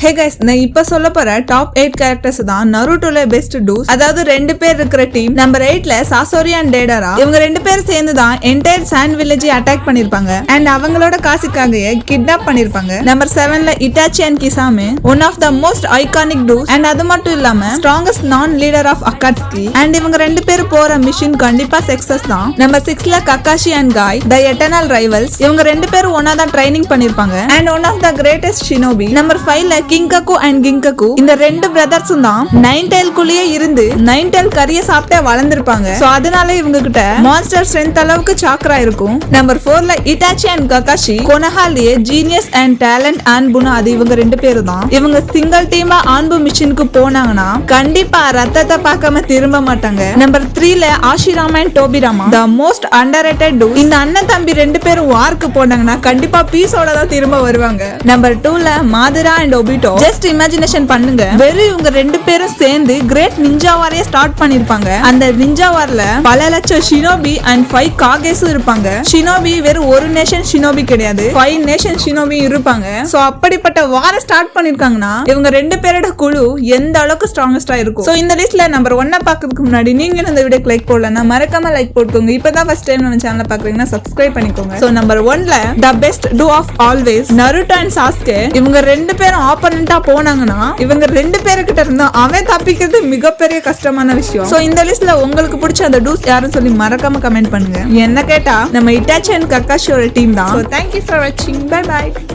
Hey guys, நான் இப்ப சொல்ல போற டாப் 8 கேரக்டர்ஸ் தான் நருட்டோல பெஸ்ட் டூஸ். அதாவது 2 பேர் இருக்கிற டீம். நம்பர் 8ல சாசோரி அண்ட் டேடரா. இவங்க 2 பேரும் சேர்ந்து தான் என்டையர் சாண்ட் வில்லேஜை அட்டாக் பண்ணிருப்பாங்க அண்ட் அவங்களோட காசுக்காக கிட்னாப் பண்ணிருப்பாங்க. நம்பர் 7ல Itachi and Kisame, one of the most iconic duos. And அது மட்டும் இல்லாம ஸ்ட்ராங்கஸ்ட் நான் லீடர் ஆஃப் அகாட்சுகி. அண்ட் இவங்க 2 பேரும் போற மிஷன் கண்டிப்பா சக்சஸ் தான். நம்பர் 6ல கக்காஷி அண்ட் காய், த எட்டர்னல் ரைவல்ஸ். இவங்க 2 பேரும் ஒன்னா தான் ட்ரைனிங் பண்ணிருப்பாங்க and one of the greatest shinobi. Number 5ல கிங்ககு அண்ட் கிங்ககு, இந்த 2 பிரதர்ஸும் தான் 9 டெயில் குள்ளேயே இருந்து 9 டெயில் கறிய சாப்பிட்டே வளர்ந்திருப்பாங்க. சோ அதனால இவங்க கிட்ட மான்ஸ்டர் ஸ்ட்ரென்த் அளவுக்கு சாக்ரா இருக்கும். நம்பர் 4ல இட்டாச்சி அண்ட் ககாஷி, கொனஹாலியே ஜீனியஸ் அண்ட் டேலண்ட் அண்ட் புனா, அது இவங்க 2 பேரும் தான். இவங்க சிங்கிள் டீமா ஆன்பு மிஷனுக்கு போனாங்கன்னா கண்டிப்பா ரத்தத்தை பார்க்காம திரும்ப மாட்டாங்க. நம்பர் 3ல Hashirama and Tobirama, the most underrated duo. இந்த அண்ணன் தம்பி 2 பேரும் வார்க்கு போனாங்கன்னா கண்டிப்பா பீஸோட தான் திரும்ப வருவாங்க. நம்பர் 2ல Madara and Obito. Just imagination பண்ணுங்க, வெறும் இவங்க 2 பேரும் சேர்ந்து கிரேட் நிஞ்சா வாரைய ஸ்டார்ட் பண்ணிருப்பாங்க. அந்த நிஞ்சா வார்ல பல லட்சம் ஷினோபி அண்ட் 5 காகேஸும் இருப்பாங்க. ஷினோபி வெறும் ஒரு நேஷன் ஷினோபி கிடையாது, 5 நேஷன் ஷினோபி இருப்பாங்க. சோ அப்படிப்பட்ட வார ஸ்டார்ட் பண்ணிருக்காங்கன்னா இவங்க 2 பேரோட குழு எந்த அளவுக்கு ஸ்ட்ராங்கஸ்டா இருக்கும். சோ இந்த லிஸ்ட்ல நம்பர் 1 பாக்கிறதுக்கு முன்னாடி நீங்க இந்த வீடியோக்கு லைக் போடலன்னா மறக்காம லைக் போட்டுக்கோங்க. இப்பதான் ஃபர்ஸ்ட் டைம் நம்ம சேனலை பாக்குறீங்கன்னா சப்ஸ்கிரைப் பண்ணிக்கோங்க. சோ நம்பர் 1ல the best duo of always, Naruto and Sasuke. இவங்க 2 பேரும் ஆப்போனன்ட்டா போனாங்கன்னா இவங்க 2 பேருக்கிட்ட இருந்தா அவன் தப்பிக்கிறது மிகப்பெரிய கஷ்டமான விஷயம். சோ இந்த லிஸ்ட்ல உங்களுக்கு பிடிச்ச அந்த டூஸ் யாருன்னு சொல்லி மறக்காம கமெண்ட் பண்ணுங்க. என்ன கேட்டா நம்ம இட்டாச்சி அண்ட் கக்காஷியோட டீம் தான். So thank you for watching. Bye bye.